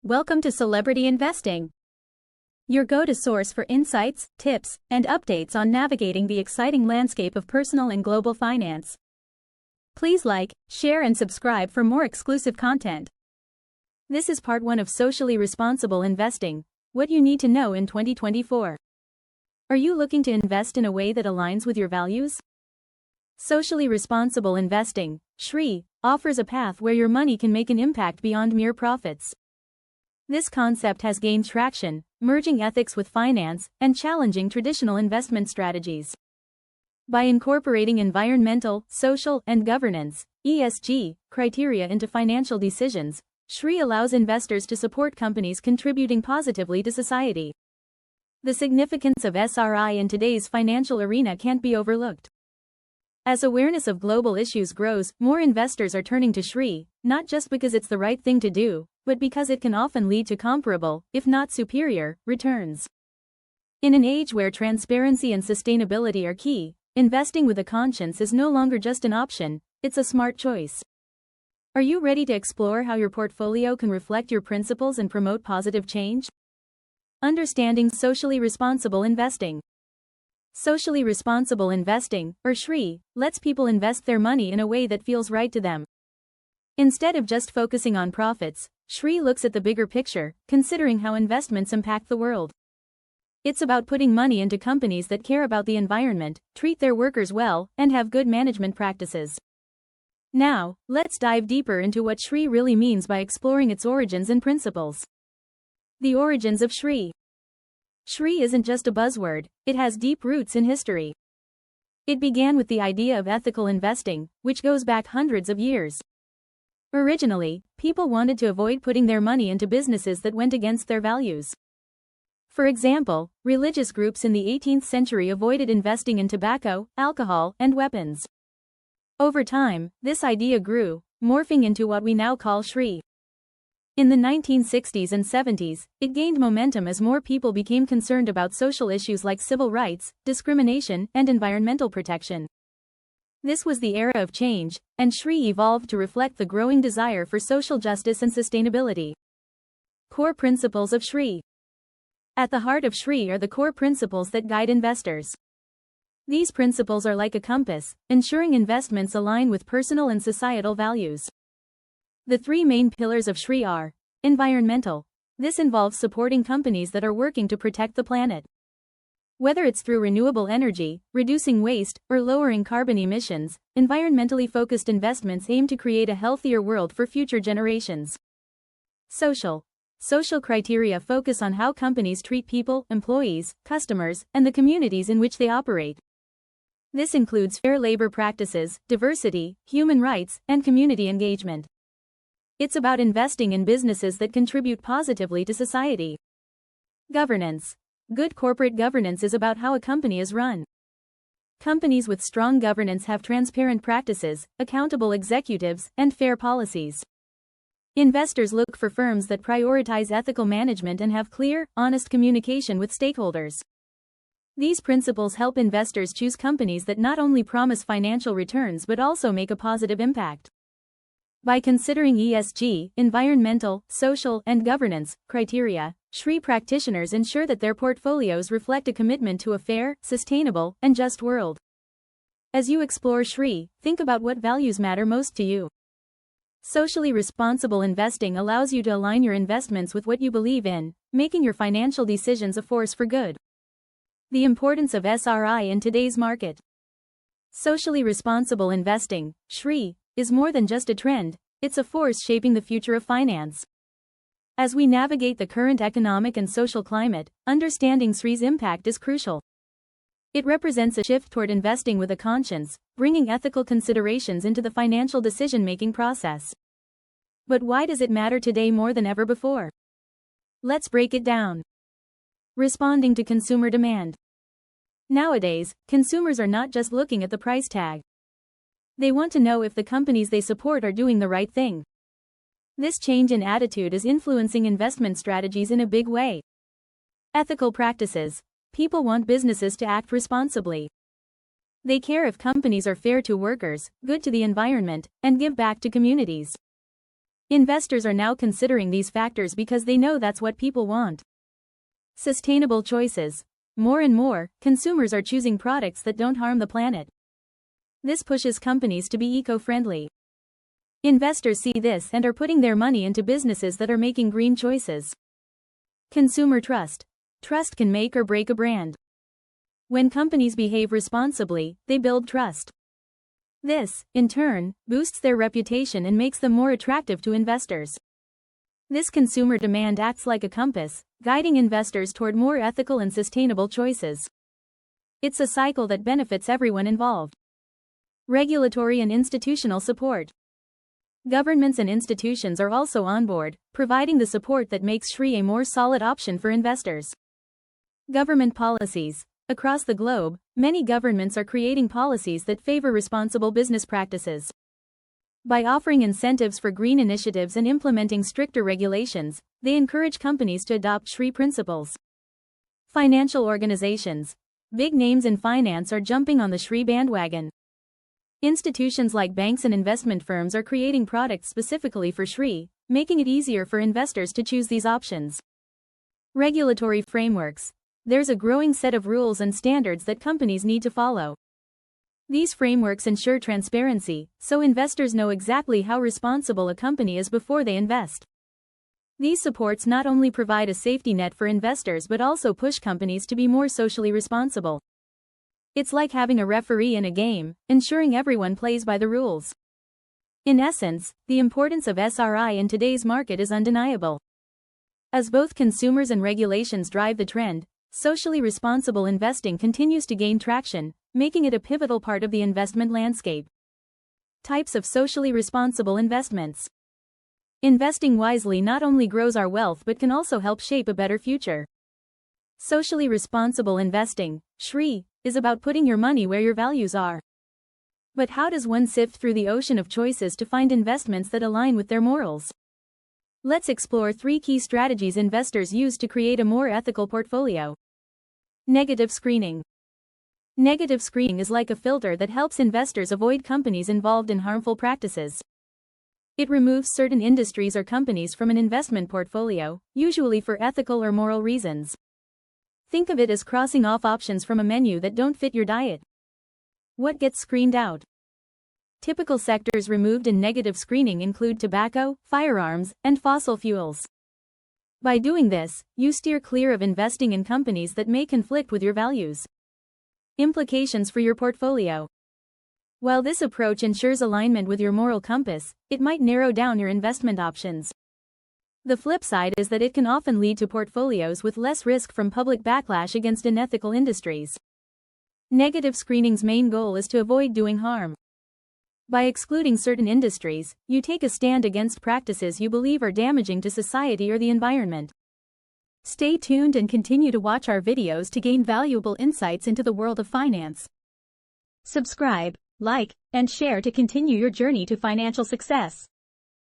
Welcome to Celebrity Investing, your go-to source for insights, tips, and updates on navigating the exciting landscape of personal and global finance. Please like, share, and subscribe for more exclusive content. This is part 1 of Socially Responsible Investing, what you need to know in 2024. Are you looking to invest in a way that aligns with your values? Socially Responsible Investing, SRI, offers a path where your money can make an impact beyond mere profits. This concept has gained traction, merging ethics with finance and challenging traditional investment strategies. By incorporating environmental, social, and governance (ESG) criteria into financial decisions, SRI allows investors to support companies contributing positively to society. The significance of SRI in today's financial arena can't be overlooked. As awareness of global issues grows, more investors are turning to SRI, not just because it's the right thing to do, but because it can often lead to comparable, if not superior, returns. In an age where transparency and sustainability are key, investing with a conscience is no longer just an option, it's a smart choice. Are you ready to explore how your portfolio can reflect your principles and promote positive change? Understanding Socially Responsible Investing. Socially Responsible Investing, or SRI, lets people invest their money in a way that feels right to them. Instead of just focusing on profits, SRI looks at the bigger picture, considering how investments impact the world. It's about putting money into companies that care about the environment, treat their workers well, and have good management practices. Now, let's dive deeper into what SRI really means by exploring its origins and principles. The origins of SRI. SRI isn't just a buzzword, it has deep roots in history. It began with the idea of ethical investing, which goes back hundreds of years. Originally, people wanted to avoid putting their money into businesses that went against their values. For example, religious groups in the 18th century avoided investing in tobacco, alcohol, and weapons. Over time, this idea grew, morphing into what we now call SRI. In the 1960s and 70s, it gained momentum as more people became concerned about social issues like civil rights, discrimination, and environmental protection. This was the era of change, and SRI evolved to reflect the growing desire for social justice and sustainability. Core principles of SRI. At the heart of SRI are the core principles that guide investors. These principles are like a compass, ensuring investments align with personal and societal values. The 3 main pillars of SRI are: environmental. This involves supporting companies that are working to protect the planet. Whether it's through renewable energy, reducing waste, or lowering carbon emissions, environmentally focused investments aim to create a healthier world for future generations. Social. Social criteria focus on how companies treat people, employees, customers, and the communities in which they operate. This includes fair labor practices, diversity, human rights, and community engagement. It's about investing in businesses that contribute positively to society. Governance. Good corporate governance is about how a company is run. Companies with strong governance have transparent practices, accountable executives, and fair policies. Investors look for firms that prioritize ethical management and have clear, honest communication with stakeholders. These principles help investors choose companies that not only promise financial returns but also make a positive impact. By considering ESG, environmental, social, and governance criteria, SRI practitioners ensure that their portfolios reflect a commitment to a fair, sustainable, and just world. As you explore SRI, think about what values matter most to you. Socially responsible investing allows you to align your investments with what you believe in, making your financial decisions a force for good. The importance of SRI in today's market. Socially responsible investing, SRI, is more than just a trend, it's a force shaping the future of finance. As we navigate the current economic and social climate, understanding SRI's impact is crucial. It represents a shift toward investing with a conscience, bringing ethical considerations into the financial decision-making process. But why does it matter today more than ever before? Let's break it down. Responding to consumer demand. Nowadays, consumers are not just looking at the price tag. They want to know if the companies they support are doing the right thing. This change in attitude is influencing investment strategies in a big way. Ethical practices. People want businesses to act responsibly. They care if companies are fair to workers, good to the environment, and give back to communities. Investors are now considering these factors because they know that's what people want. Sustainable choices. More and more, consumers are choosing products that don't harm the planet. This pushes companies to be eco-friendly. Investors see this and are putting their money into businesses that are making green choices. Consumer trust. Trust can make or break a brand. When companies behave responsibly, they build trust. This, in turn, boosts their reputation and makes them more attractive to investors. This consumer demand acts like a compass, guiding investors toward more ethical and sustainable choices. It's a cycle that benefits everyone involved. Regulatory and institutional support. Governments and institutions are also on board, providing the support that makes Shree a more solid option for investors. Government policies. Across the globe, many governments are creating policies that favor responsible business practices. By offering incentives for green initiatives and implementing stricter regulations, they encourage companies to adopt Shree principles. Financial organizations. Big names in finance are jumping on the Shree bandwagon. Institutions like banks and investment firms are creating products specifically for Shree, making it easier for investors to choose these options. Regulatory frameworks. There's a growing set of rules and standards that companies need to follow. These frameworks ensure transparency, so investors know exactly how responsible a company is before they invest. These supports not only provide a safety net for investors but also push companies to be more socially responsible. It's like having a referee in a game, ensuring everyone plays by the rules. In essence, the importance of SRI in today's market is undeniable. As both consumers and regulations drive the trend, socially responsible investing continues to gain traction, making it a pivotal part of the investment landscape. Types of socially responsible investments. Investing wisely not only grows our wealth but can also help shape a better future. Socially responsible investing, Shree, is about putting your money where your values are. But how does one sift through the ocean of choices to find investments that align with their morals? Let's explore 3 key strategies investors use to create a more ethical portfolio. Negative screening. Negative screening is like a filter that helps investors avoid companies involved in harmful practices. It removes certain industries or companies from an investment portfolio, usually for ethical or moral reasons. Think of it as crossing off options from a menu that don't fit your diet. What gets screened out? Typical sectors removed in negative screening include tobacco, firearms, and fossil fuels. By doing this, you steer clear of investing in companies that may conflict with your values. Implications for your portfolio. While this approach ensures alignment with your moral compass, it might narrow down your investment options. The flip side is that it can often lead to portfolios with less risk from public backlash against unethical industries. Negative screening's main goal is to avoid doing harm. By excluding certain industries, you take a stand against practices you believe are damaging to society or the environment. Stay tuned and continue to watch our videos to gain valuable insights into the world of finance. Subscribe, like, and share to continue your journey to financial success.